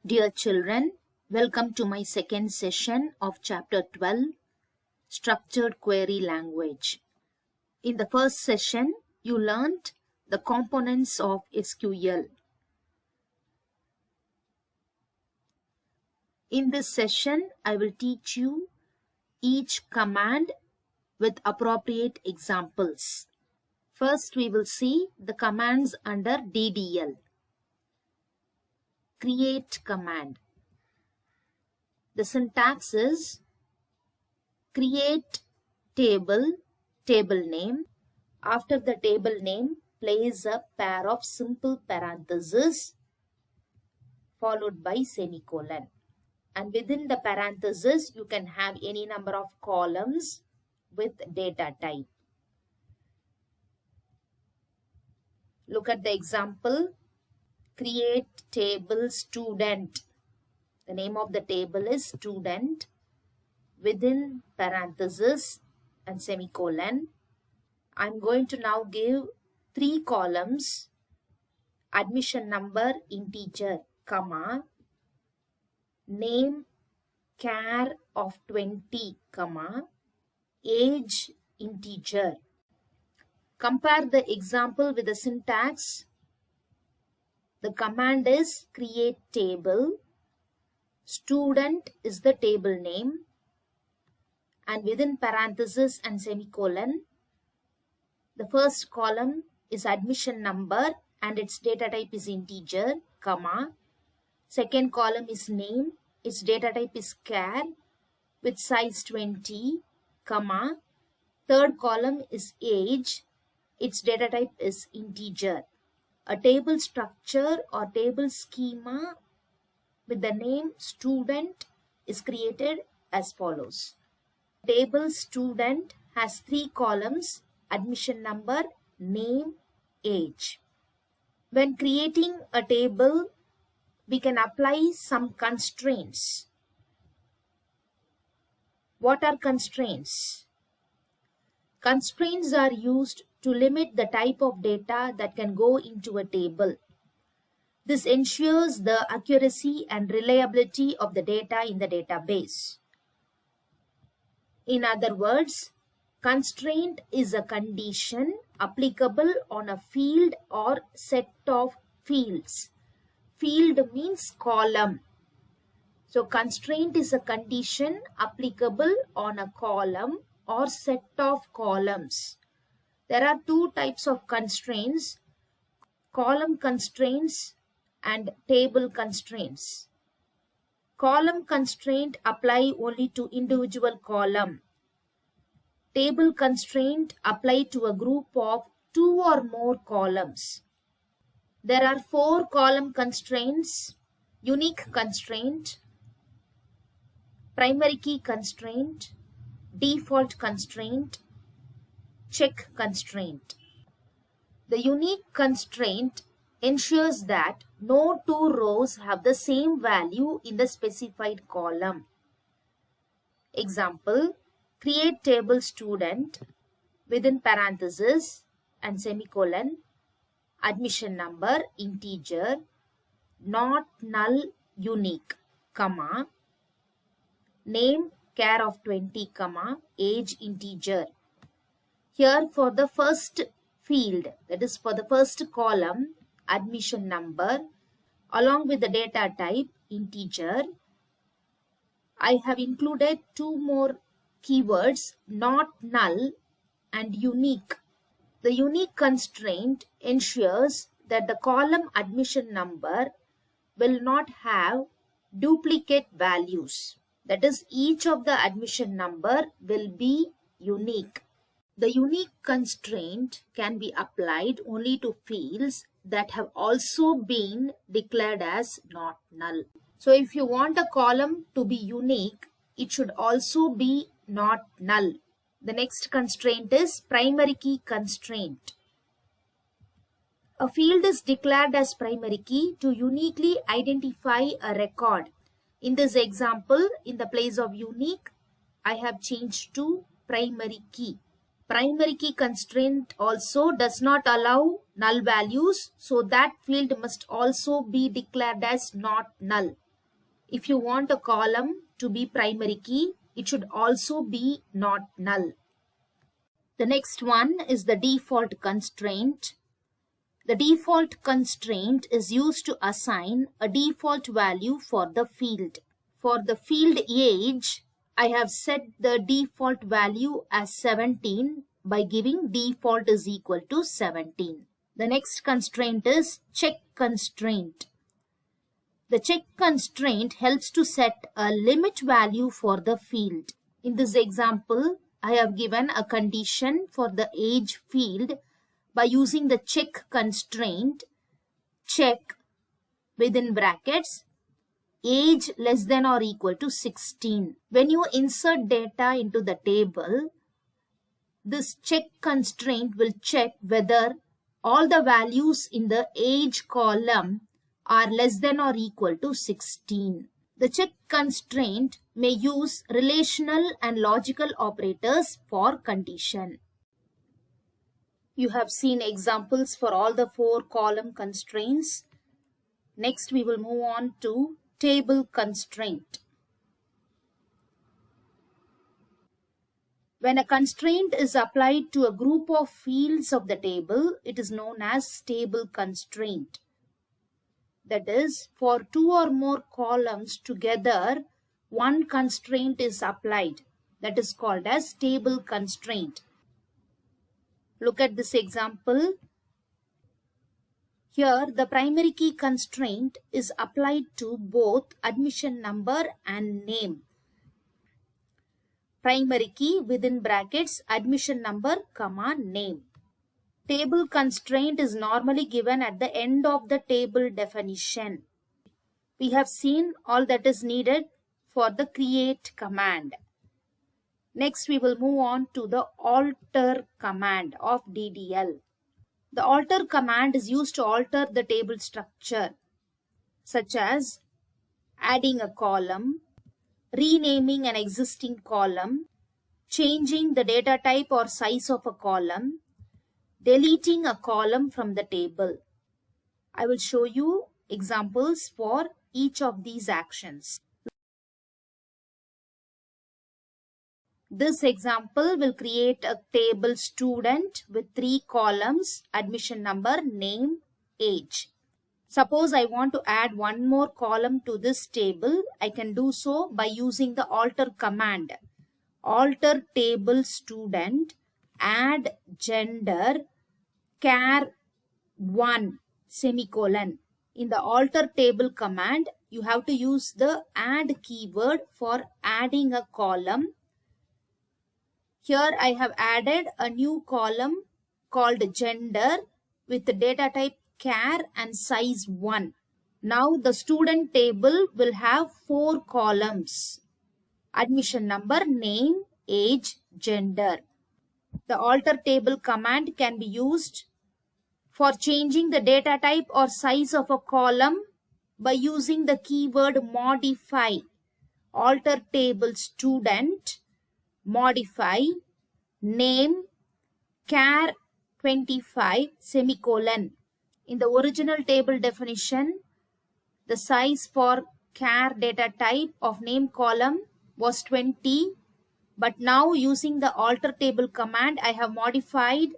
Dear children, welcome to my second session of Chapter 12, Structured Query Language. In the first session, you learned the components of SQL. In this session, I will teach you each command with appropriate examples. First, we will see the commands under DDL. Create command. The syntax is create table, table name. After the table name, place a pair of simple parentheses followed by semicolon. And within the parentheses, you can have any number of columns with data type. Look at the example. Create table student. The name of the table is student. Within parentheses and semicolon, I'm going to now give 3 columns. Admission number integer, comma, name char of 20, comma, age integer. Compare the example with the syntax. The command is create table. Student is the table name. And within parentheses and semicolon, the first column is admission number and its data type is integer, comma. Second column is name, its data type is char with size 20, comma. Third column is age, its data type is integer. A table structure or table schema with the name student is created as follows. Table student has 3 columns, admission number, name, age. When creating a table, we can apply some constraints. What are constraints? Constraints are used to limit the type of data that can go into a table. This ensures the accuracy and reliability of the data in the database. In other words, constraint is a condition applicable on a field or set of fields. Field means column. So constraint is a condition applicable on a column or set of columns. There are 2 types of constraints, column constraints and table constraints. Column constraint apply only to individual column. Table constraint apply to a group of 2 or more columns. There are 4 column constraints: unique constraint, primary key constraint, default constraint, check constraint. The unique constraint ensures that no 2 rows have the same value in the specified column. Example, create table student within parentheses and semicolon, admission number integer, not null unique, comma, name char of 20, comma, age integer. Here for the first field, that is for the first column, admission number along with the data type integer, I have included 2 more keywords, not null and unique. The unique constraint ensures that the column admission number will not have duplicate values. That is, each of the admission number will be unique. The unique constraint can be applied only to fields that have also been declared as not null. So if you want a column to be unique, it should also be not null. The next constraint is primary key constraint. A field is declared as primary key to uniquely identify a record. In this example, in the place of unique, I have changed to primary key. Primary key constraint also does not allow null values, so that field must also be declared as not null. If you want a column to be primary key, it should also be not null. The next one is the default constraint. The default constraint is used to assign a default value for the field. For the field age, I have set the default value as 17 by giving default is equal to 17. The next constraint is check constraint. The check constraint helps to set a limit value for the field. In this example, I have given a condition for the age field by using the check constraint. Check within brackets age less than or equal to 16. When you insert data into the table, this check constraint will check whether all the values in the age column are less than or equal to 16. The check constraint may use relational and logical operators for condition. You have seen examples for all the 4 column constraints. Next, we will move on to table constraint. When a constraint is applied to a group of fields of the table, it is known as table constraint. That is, for 2 or more columns together, one constraint is applied. That is called as table constraint. Look at this example. Here, the primary key constraint is applied to both admission number and name. Primary key within brackets admission number, comma, name. Table constraint is normally given at the end of the table definition. We have seen all that is needed for the create command. Next, we will move on to the alter command of DDL. The alter command is used to alter the table structure, such as adding a column, renaming an existing column, changing the data type or size of a column, deleting a column from the table. I will show you examples for each of these actions. This example will create a table student with 3 columns, admission number, name, age. Suppose I want to add one more column to this table. I can do so by using the alter command. Alter table student, add gender, char 1, semicolon. In the alter table command, you have to use the add keyword for adding a column. Here I have added a new column called gender with the data type char and size 1. Now the student table will have 4 columns. Admission number, name, age, gender. The alter table command can be used for changing the data type or size of a column by using the keyword modify. Alter table student, modify, name, char 25, semicolon. In the original table definition, the size for char data type of name column was 20, but now using the alter table command, I have modified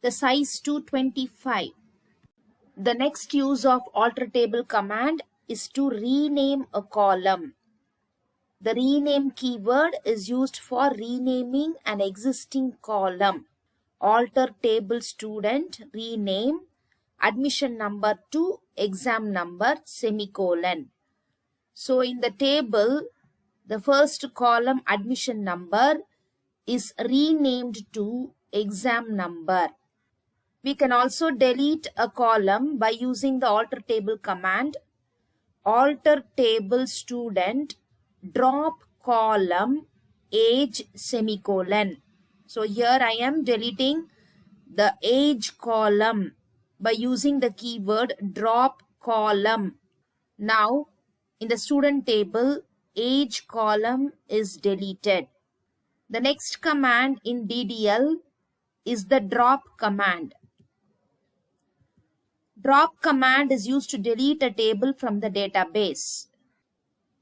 the size to 25. The next use of alter table command is to rename a column. The rename keyword is used for renaming an existing column. Alter table student, rename, admission number to exam number, semicolon. So in the table, the first column admission number is renamed to exam number. We can also delete a column by using the alter table command. Alter table student, drop column, age, semicolon. So here I am deleting the age column by using the keyword drop column. Now in the student table, age column is deleted. The next command in DDL is the drop command. Drop command is used to delete a table from the database.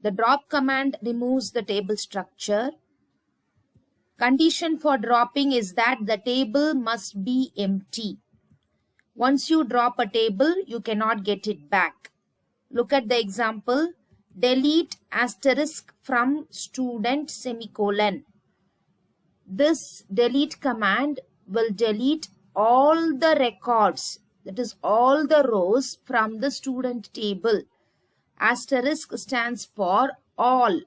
The drop command removes the table structure. Condition for dropping is that the table must be empty. Once you drop a table, you cannot get it back. Look at the example. Delete asterisk from student semicolon. This delete command will delete all the records, that is all the rows from the student table. Asterisk stands for all.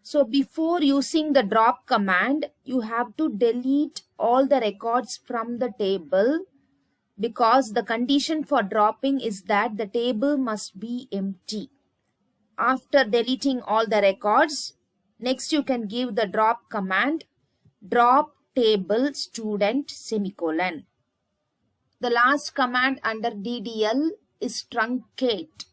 So before using the drop command, you have to delete all the records from the table, because the condition for dropping is that the table must be empty. After deleting all the records, next you can give the drop command, drop table student semicolon. The last command under DDL is truncate.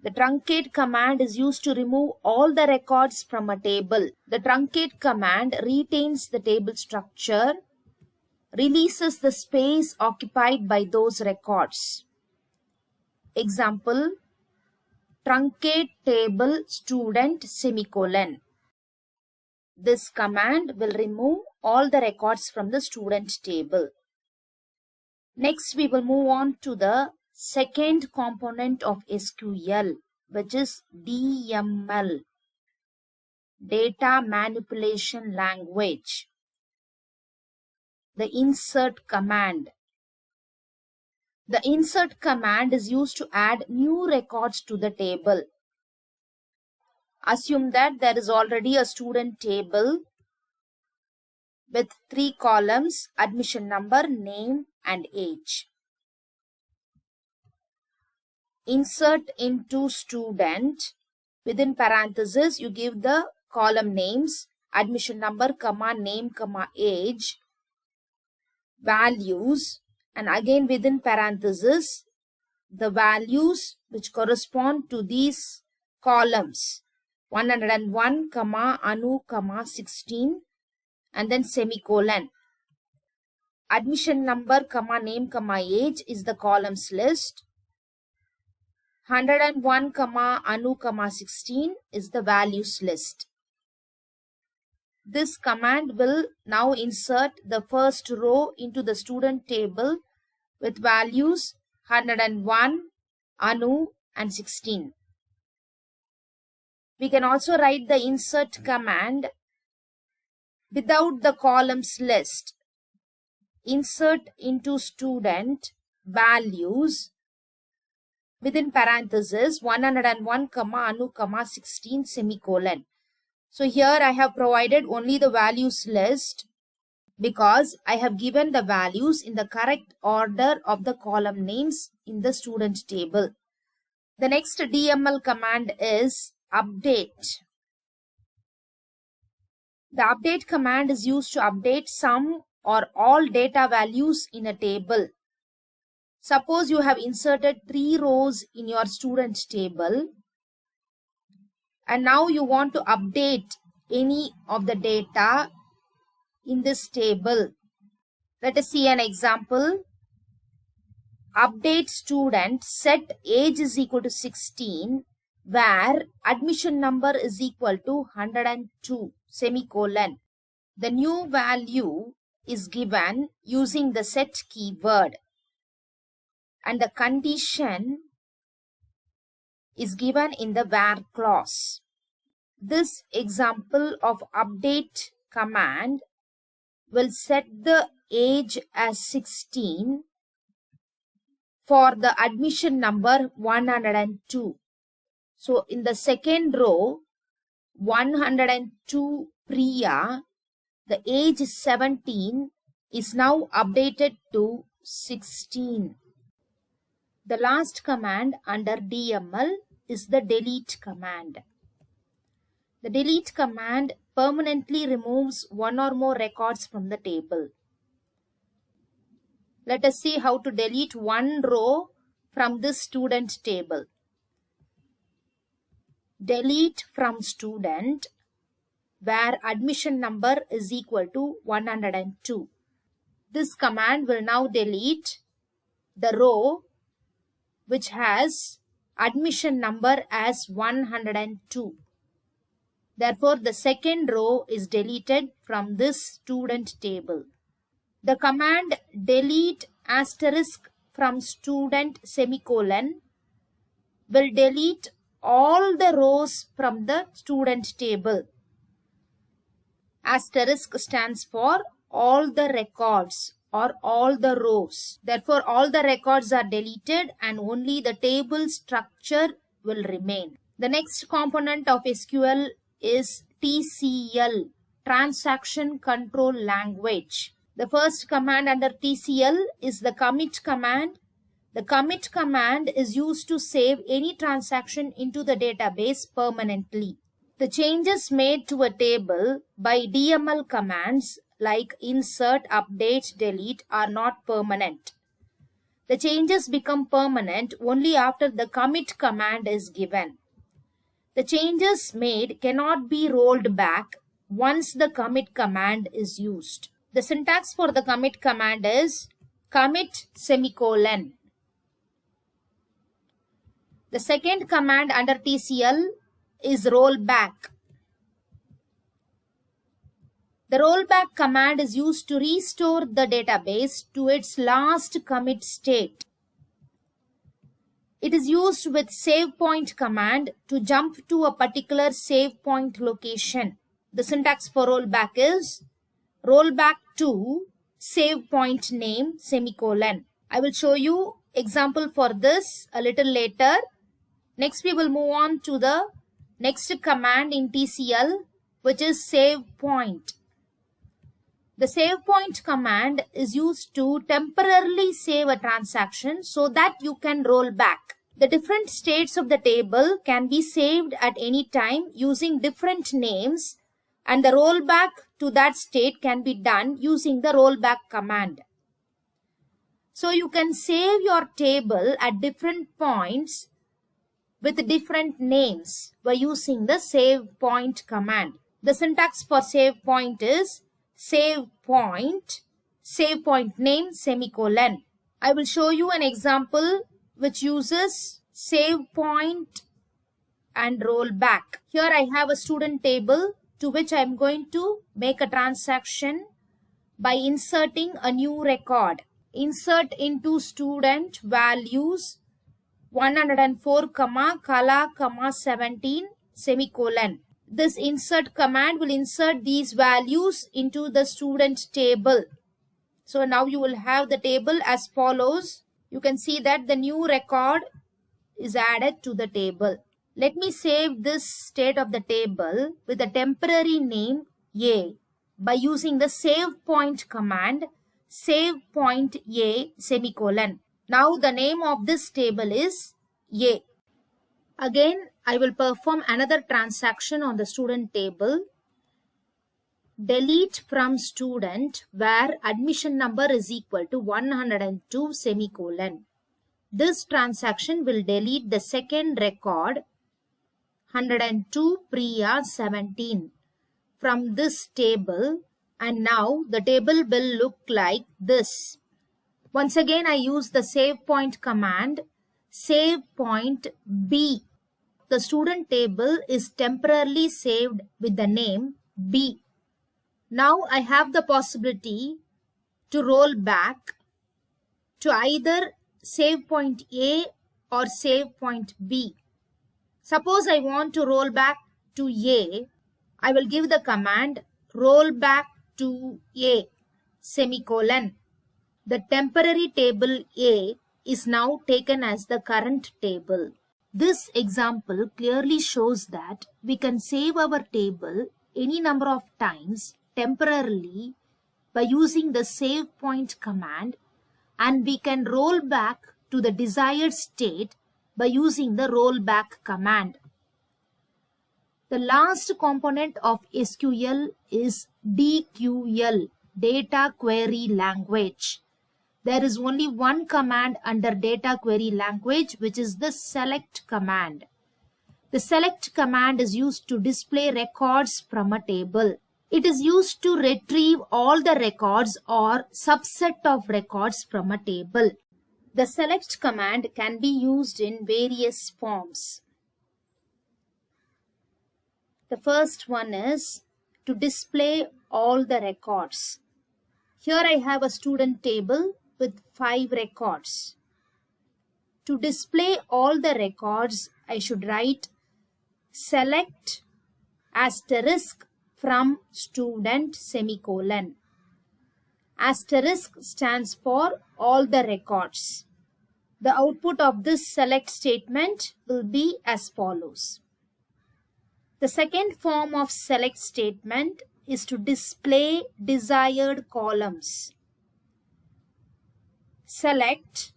The truncate command is used to remove all the records from a table. The truncate command retains the table structure, releases the space occupied by those records. Example, truncate table student semicolon. This command will remove all the records from the student table. Next, we will move on to the second component of SQL, which is DML, Data Manipulation Language. The insert command. The insert command is used to add new records to the table. Assume that there is already a student table with 3 columns: admission number, name, and age. Insert into student. Within parentheses, you give the column names, admission number, comma, name, comma, age, values, and again within parentheses, the values which correspond to these columns. 101, comma, Anu, comma, 16, and then semicolon. Admission number, comma, name, comma, age is the columns list. 101, comma, Anu, comma, 16 is the values list. This command will now insert the first row into the student table with values 101, Anu, and 16. We can also write the insert command without the columns list. Insert into student values within parentheses 101, Anu, 16, semicolon. So here I have provided only the values list because I have given the values in the correct order of the column names in the student table. The next DML command is update. The update command is used to update some or all data values in a table. Suppose you have inserted 3 rows in your student table and now you want to update any of the data in this table. Let us see an example. Update student, set age is equal to 16, where admission number is equal to 102, semicolon. The new value is given using the set keyword and the condition is given in the where clause. This example of update command will set the age as 16 for the admission number 102. So in the second row, 102 Priya, the age is 17, is now updated to 16. The last command under DML is the delete command. The delete command permanently removes one or more records from the table. Let us see how to delete one row from this student table. Delete from student, where admission number is equal to 102. This command will now delete the row which has admission number as 102. Therefore, the second row is deleted from this student table. The command delete asterisk from student semicolon will delete all the rows from the student table. Asterisk stands for all the records or all the rows. Therefore, all the records are deleted and only the table structure will remain. The next component of SQL is TCL, Transaction Control Language. The first command under TCL is the commit command. The commit command is used to save any transaction into the database permanently. The changes made to a table by DML commands like insert, update, delete are not permanent. The changes become permanent only after the commit command is given. The changes made cannot be rolled back once the commit command is used. The syntax for the commit command is commit semicolon. The second command under TCL is rollback. The rollback command is used to restore the database to its last commit state. It is used with save point command to jump to a particular save point location. The syntax for rollback is rollback to save point name semicolon. I will show you example for this a little later. Next we will move on to the next command in TCL, which is save point. The save point command is used to temporarily save a transaction so that you can roll back. The different states of the table can be saved at any time using different names, and the rollback to that state can be done using the rollback command. So you can save your table at different points with different names by using the save point command. The syntax for save point is save point name semicolon. I will show you an example which uses save point and rollback. Here I have a student table to which I am going to make a transaction by inserting a new record. Insert into student values 104, Kala, 17, semicolon. This insert command will insert these values into the student table. So now you will have the table as follows. You can see that the new record is added to the table. Let me save this state of the table with a temporary name A by using the save point command, save point A semicolon. Now the name of this table is A. Again, I will perform another transaction on the student table. Delete from student where admission number is equal to 102 semicolon. This transaction will delete the second record 102 Priya 17 from this table, and now the table will look like this. Once again I use the save point command, save point B. The student table is temporarily saved with the name B. Now I have the possibility to roll back to either save point A or save point B. Suppose I want to roll back to A, I will give the command roll back to A semicolon. The temporary table A is now taken as the current table. This example clearly shows that we can save our table any number of times temporarily by using the save point command, and we can roll back to the desired state by using the rollback command. The last component of SQL is DQL, Data Query Language. There is only one command under Data Query Language, which is the select command. The select command is used to display records from a table. It is used to retrieve all the records or subset of records from a table. The select command can be used in various forms. The first one is to display all the records. Here I have a student table with 5 records. To display all the records, I should write select asterisk from student semicolon. Asterisk stands for all the records. The output of this select statement will be as follows. The second form of select statement is to display desired columns. Select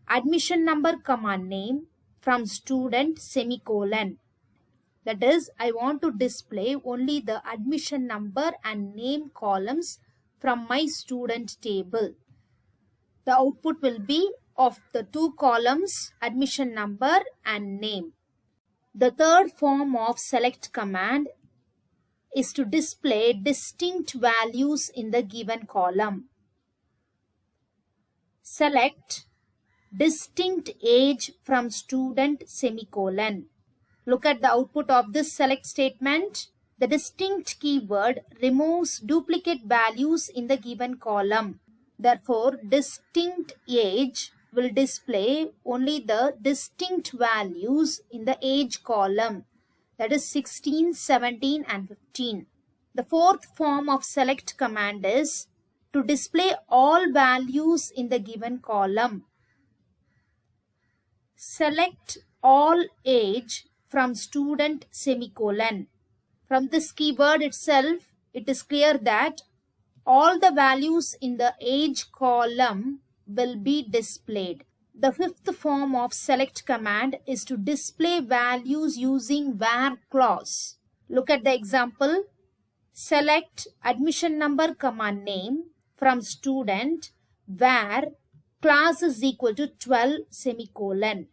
admission number comma name from student semicolon. That is, I want to display only the admission number and name columns from my student table. The output will be of the 2 columns, admission number and name. The third form of select command is to display distinct values in the given column. Select distinct age from student semicolon. Look at the output of this select statement. The distinct keyword removes duplicate values in the given column. Therefore, distinct age will display only the distinct values in the age column. That is 16, 17 and 15. The fourth form of select command is to display all values in the given column. Select all age from student semicolon. From this keyword itself, it is clear that all the values in the age column will be displayed. The fifth form of select command is to display values using where clause. Look at the example. Select admission number comma name from student where class is equal to 12 semicolon.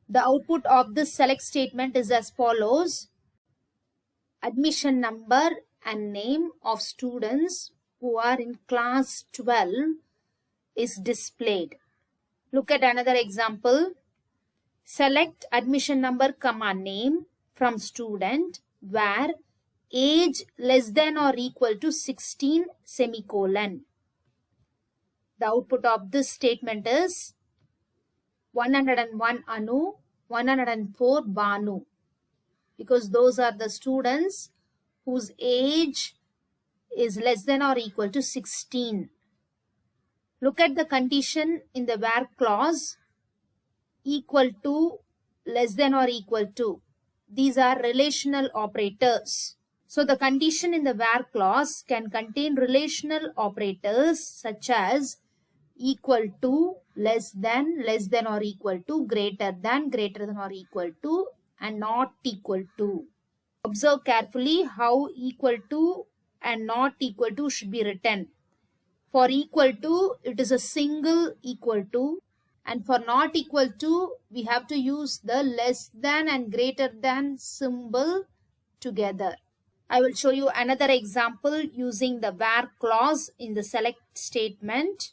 The output of this select statement is as follows. Admission number and name of students who are in class 12 is displayed. Look at another example. Select admission number comma name from student where age less than or equal to 16 semicolon. The output of this statement is 101 Anu, 104 Banu, because those are the students whose age is less than or equal to 16. Look at the condition in the where clause. Equal to, less than or equal to. These are relational operators. So the condition in the where clause can contain relational operators such as equal to, less than or equal to, greater than or equal to, and not equal to. Observe carefully how equal to and not equal to should be written. For equal to, it is a single equal to, and for not equal to, we have to use the less than and greater than symbol together. I will show you another example using the where clause in the select statement.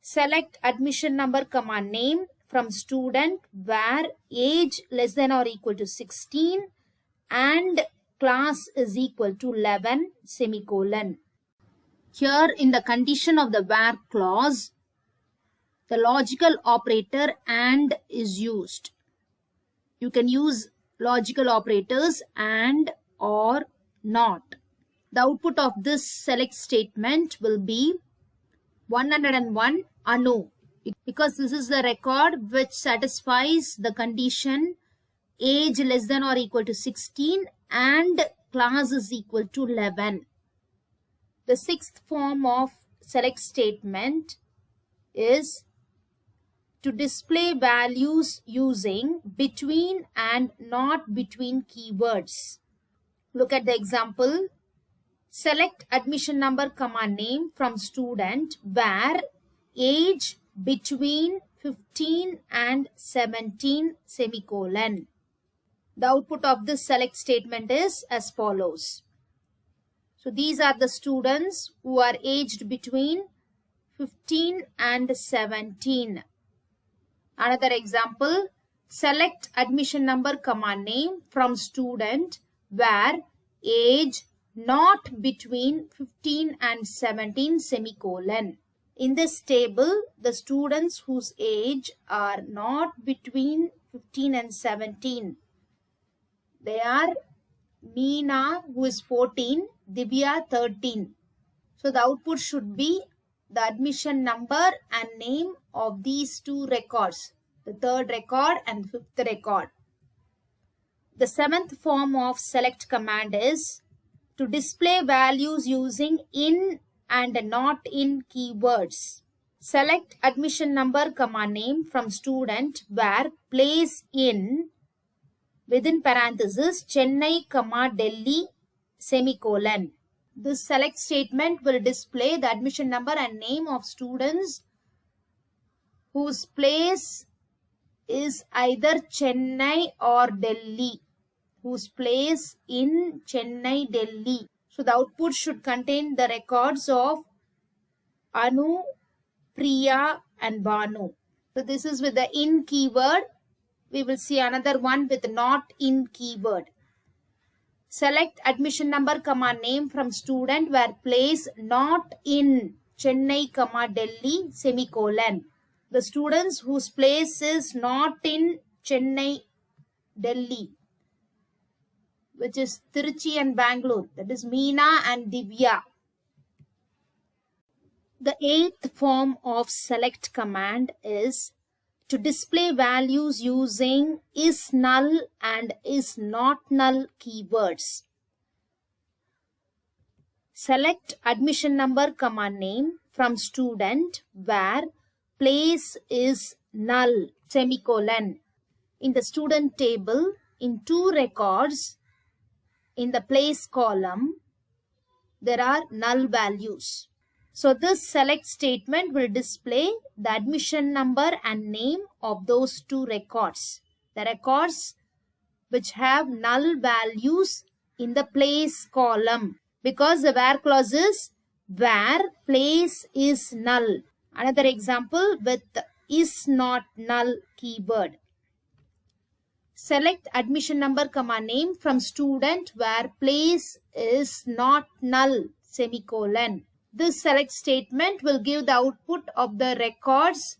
Select admission number comma name from student where age less than or equal to 16 and class is equal to 11 semicolon. Here in the condition of the where clause, the logical operator and is used. You can use logical operators and or not. The output of this select statement will be 101 Anu, because this is the record which satisfies the condition age less than or equal to 16 and class is equal to 11. The sixth form of select statement is to display values using between and not between keywords. Look at the example. Select admission number comma name from student where age between 15 and 17 semicolon. The output of this select statement is as follows. So these are the students who are aged between 15 and 17. Another example, select admission number, comma, name from student where age not between 15 and 17, semicolon. In this table, the students whose age are not between 15 and 17, they are Meena, who is 14, Divya 13. So the output should be the admission number and name of these two records, the third record and fifth record. The seventh form of select command is to display values using in and not in keywords. Select admission number, comma, name from student where place in, within parenthesis, Chennai, comma, Delhi, semicolon. This select statement will display the admission number and name of students whose place is either Chennai or Delhi, whose place in Chennai, Delhi. So the output should contain the records of Anu, Priya and Banu. So this is with the in keyword. We will see another one with not in keyword. Select admission number, comma, name from student where place not in Chennai, comma, Delhi, semicolon. The students whose place is not in Chennai, Delhi, which is Tiruchi and Bangalore, that is Meena and Divya. The eighth form of select command is to display values using is null and is not null keywords. Select admission number, comma, name from student where place is null, semicolon. In the student table, in two records, in the place column, there are null values. So this select statement will display the admission number and name of those two records. The records which have null values in the place column, because the where clause is where place is null. Another example with is not null keyword. Select admission number, comma, name from student where place is not null, semicolon. This select statement will give the output of the records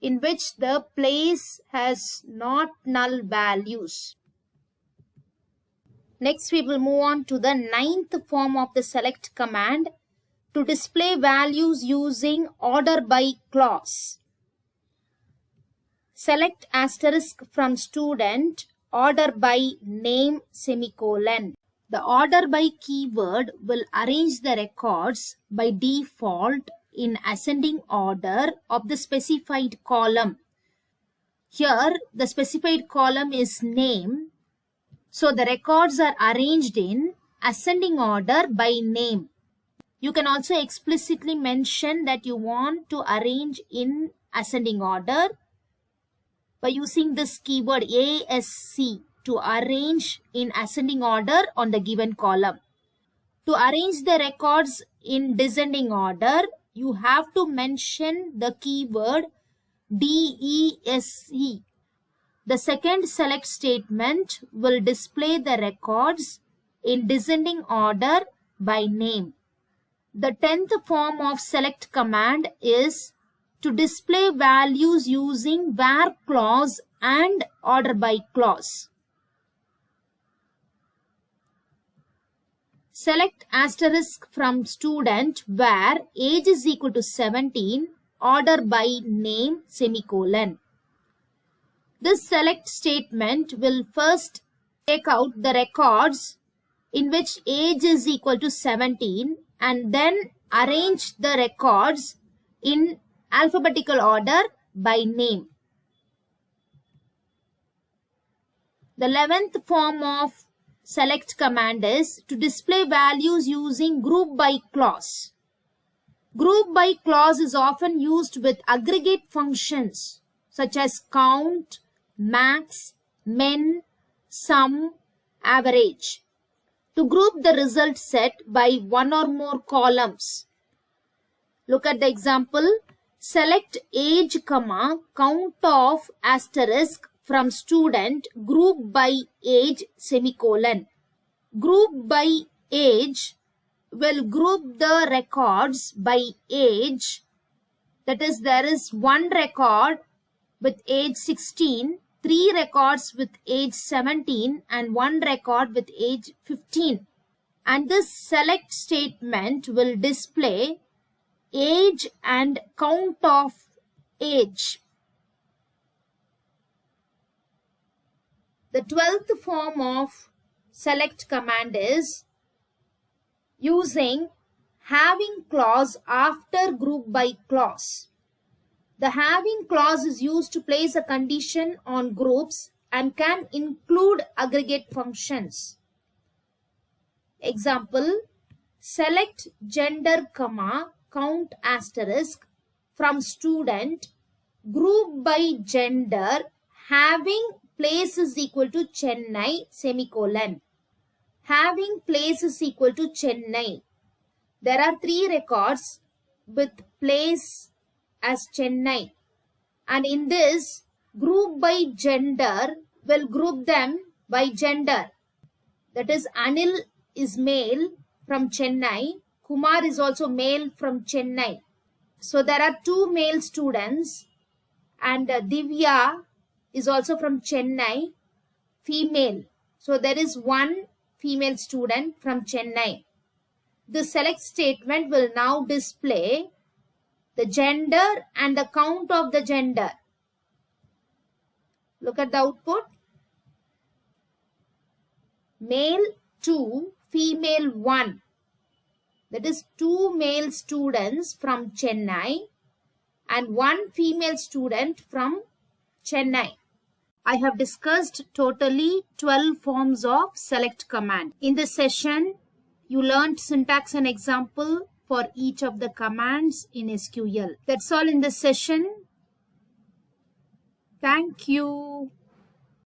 in which the place has not null values. Next, we will move on to the ninth form of the select command to display values using order by clause. Select asterisk from student, order by name, semicolon. The order by keyword will arrange the records by default in ascending order of the specified column. Here, the specified column is name. So, the records are arranged in ascending order by name. You can also explicitly mention that you want to arrange in ascending order by using this keyword ASC to arrange in ascending order on the given column. To arrange the records in descending order, you have to mention the keyword DESC. The second select statement will display the records in descending order by name. The 10th form of select command is to display values using where clause and order by clause. Select asterisk from student where age is equal to 17, order by name, semicolon. This select statement will first take out the records in which age is equal to 17 and then arrange the records in alphabetical order by name. The 11th form of select command is to display values using group by clause. Group by clause is often used with aggregate functions such as count, max, min, sum, average, to group the result set by one or more columns. Look at the example. Select age, comma, count of asterisk from student, group by age, semicolon. Group by age will group the records by age. That is, there is one record with age 16, 3 records with age 17, and 1 record with age 15. And this select statement will display age and count of age. The 12th form of select command is using having clause after group by clause. The having clause is used to place a condition on groups and can include aggregate functions. Example, select gender, comma, count asterisk from student, group by gender, having place is equal to Chennai, semicolon. Having place is equal to Chennai. There are 3 records with place as Chennai. And in this, group by gender will group them by gender. That is, Anil is male from Chennai. Kumar is also male from Chennai. So there are 2 male students, and Divya is also from Chennai, female. So there is 1 female student from Chennai. The select statement will now display the gender and the count of the gender. Look at the output. Male 2, female 1. That is 2 male students from Chennai and 1 female student from Chennai. I have discussed totally 12 forms of select command. In this session, you learned syntax and example for each of the commands in SQL. That's all in this session. Thank you.